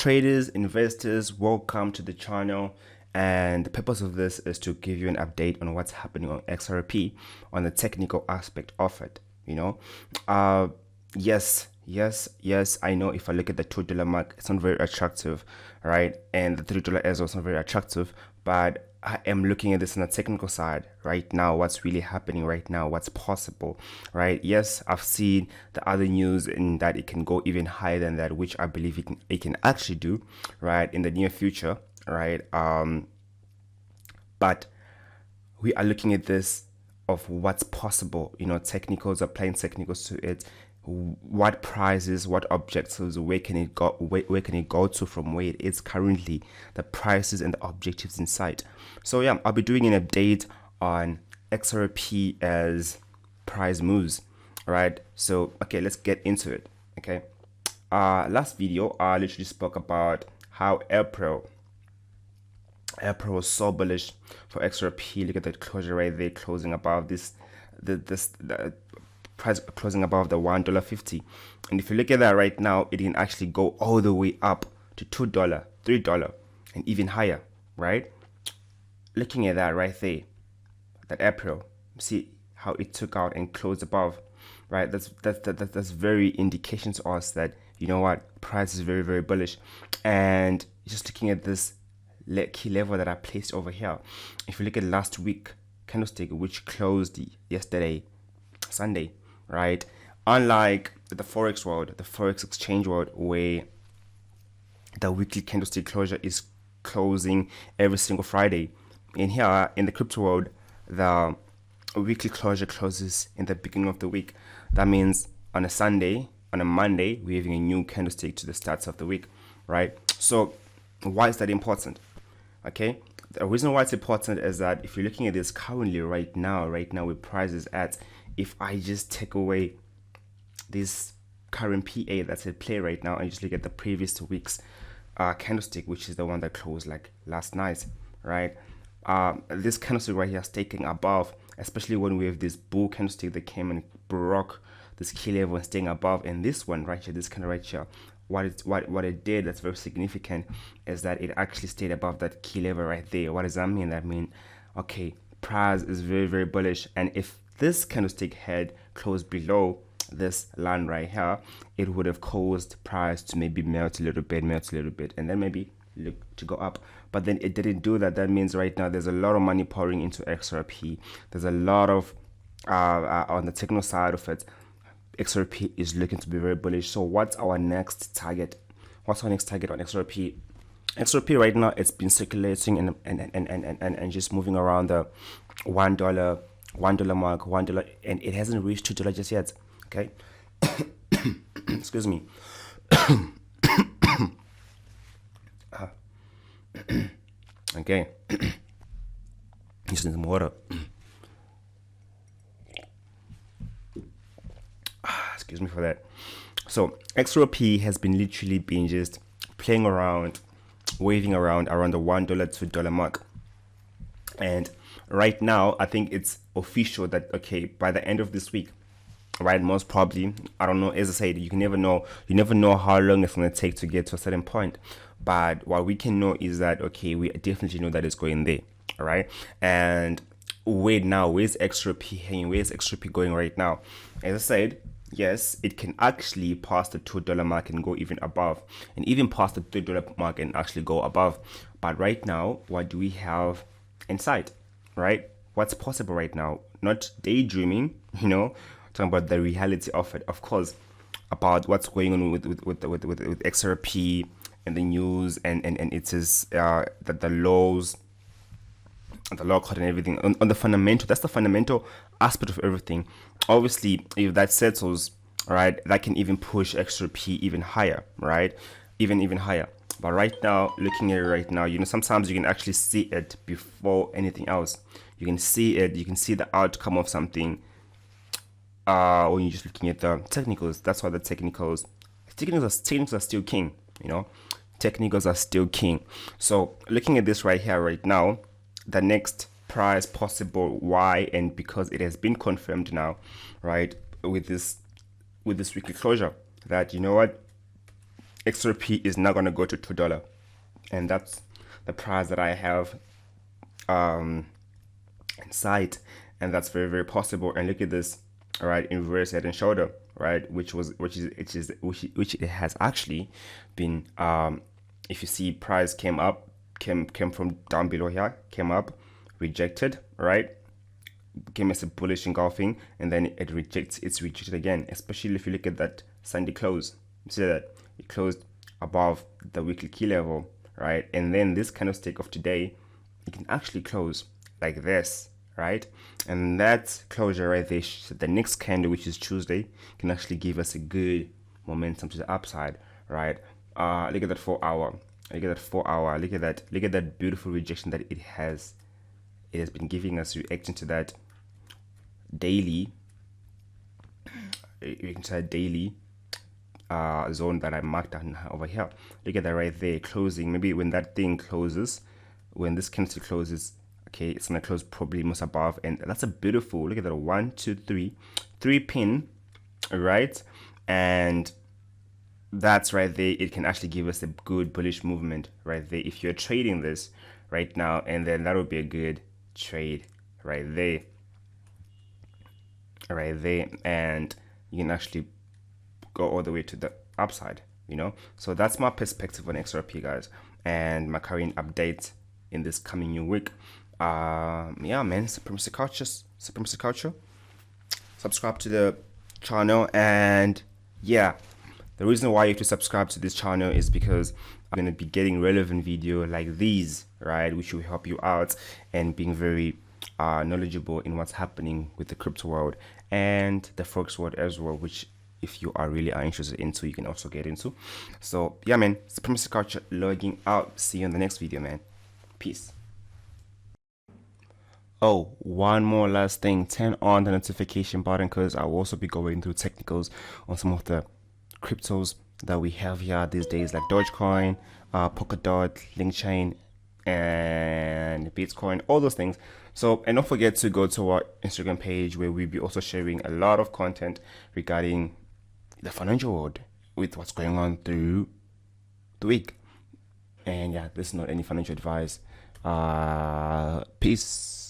Traders, investors, welcome to the channel. And the purpose of this is to give you an update on what's happening on XRP on the technical aspect of it. Yes, I know if I look at the $2 mark, it's not very attractive, right? And the $3 as well is not very attractive, but I am looking at this on the technical side right now, what's really happening right now, what's possible, right? Yes, I've seen the other news in that it can go even higher than that, which I believe it can actually do, right, in the near future, right? But we are looking at this of what's possible, technicals, applying technicals to it, what prices, what objectives, where can it go, where can it go to from where it is currently, the prices and the objectives in sight. So yeah, I'll be doing an update on XRP as price moves, right? So okay, let's get into it. Okay, last video I literally spoke about how April was so bullish for XRP. Look at that closure right there, closing above the price, closing above the $1.50. And if you look at that right now, it can actually go all the way up to $2, $3, and even higher, right? Looking at that right there, that April, see how it took out and closed above, right? That's very indication to us that, you know what, price is very, very bullish. And just looking at this key level that I placed over here, if you look at last week candlestick, which closed yesterday, Sunday, right? Unlike the forex world, the forex exchange world, where the weekly candlestick closure is closing every single Friday, in here in the crypto world, the weekly closure closes in the beginning of the week. That means on a Sunday, on a Monday, we're having a new candlestick to the starts of the week, right? So why is that important? Okay, the reason why it's important is that if you're looking at this currently right now where price is at, if I just take away this current PA that's at play right now and just look at the previous week's candlestick, which is the one that closed like last night, right? This candlestick right here is taking above, especially when we have this bull candlestick that came and broke this key level and staying above. And this one right here, this kind of right here, what it did that's very significant is that it actually stayed above that key level right there. What does that mean? That means, okay, price is very, very bullish. And if this candlestick had closed below this line right here, it would have caused price to maybe melt a little bit, and then maybe look to go up. But then it didn't do that. That means right now there's a lot of money pouring into XRP. There's a lot of on the technical side of it, XRP is looking to be very bullish. So what's our next target? What's our next target on XRP? XRP right now, it's been circulating and just moving around the $1 mark, $1, and it hasn't reached $2 just yet. Okay. Excuse me. Okay. Just need some water. Excuse me for that. So XRP has been literally just playing around, waving around the $1 to $2 mark. And right now, I think it's official that, okay, by the end of this week, right, most probably, I don't know, as I said, you never know how long it's going to take to get to a certain point. But what we can know is that, okay, we definitely know that it's going there, all right? And where's XRP hanging? Where's XRP going right now? As I said, yes, it can actually pass the $2 mark and go even above, and even past the $3 mark and actually go above. But right now, what do we have in sight, right? What's possible right now? Not daydreaming, talking about the reality of it, of course, about what's going on with XRP and the news and it is that the lows, the lockout and everything on the fundamental. That's the fundamental aspect of everything. Obviously, if that settles, right, that can even push XRP even higher, right? Even higher. But right now, looking at it right now, sometimes you can actually see it before anything else. You can see it, you can see the outcome of something when you're just looking at the technicals. That's why the technicals are still king, Technicals are still king. So looking at this right here, right now, the next price possible, why, and because it has been confirmed now, right, with this weekly closure, that XRP is now going to go to $2, and that's the price that I have in sight, and that's very, very possible. And look at this, all right, in reverse head and shoulder, right, which it has actually been, if you see, price came up, came from down below here, came up, rejected, right, came as a bullish engulfing, and then it's rejected again, especially if you look at that Sunday close. You see that it closed above the weekly key level, right? And then this kind of stake of today, it can actually close like this, right? And that closure right there, the next candle, which is Tuesday, can actually give us a good momentum to the upside, right? Look at that 4 hour, look at that 4 hour, look at that beautiful rejection that it has been giving us, reacting to that daily zone that I marked down over here. Look at that right there, closing. Maybe when that thing closes, when this candle closes, okay, it's gonna close probably most above, and that's a beautiful, look at that, 1 2 3 pin, right? And that's right there, it can actually give us a good bullish movement right there if you're trading this right now, and then that would be a good trade right there, and you can actually go all the way to the upside, you know. So that's my perspective on XRP, guys, and my current update in this coming new week. Yeah, man, supremacy culture. Subscribe to the channel, and yeah, the reason why you have to subscribe to this channel is because I'm gonna be getting relevant video like these, right, which will help you out and being very knowledgeable in what's happening with the crypto world and the forex world as well, which if you are really interested into, you can also get into. So yeah, man, supremacy culture logging out. See you in the next video, man. Peace. Oh, one more last thing, turn on the notification button, because I'll also be going through technicals on some of the cryptos that we have here these days, like Dogecoin, Polkadot, Linkchain, and Bitcoin, all those things. So, and don't forget to go to our Instagram page, where we'll be also sharing a lot of content regarding the financial world with what's going on through the week. And yeah, this is not any financial advice. Peace.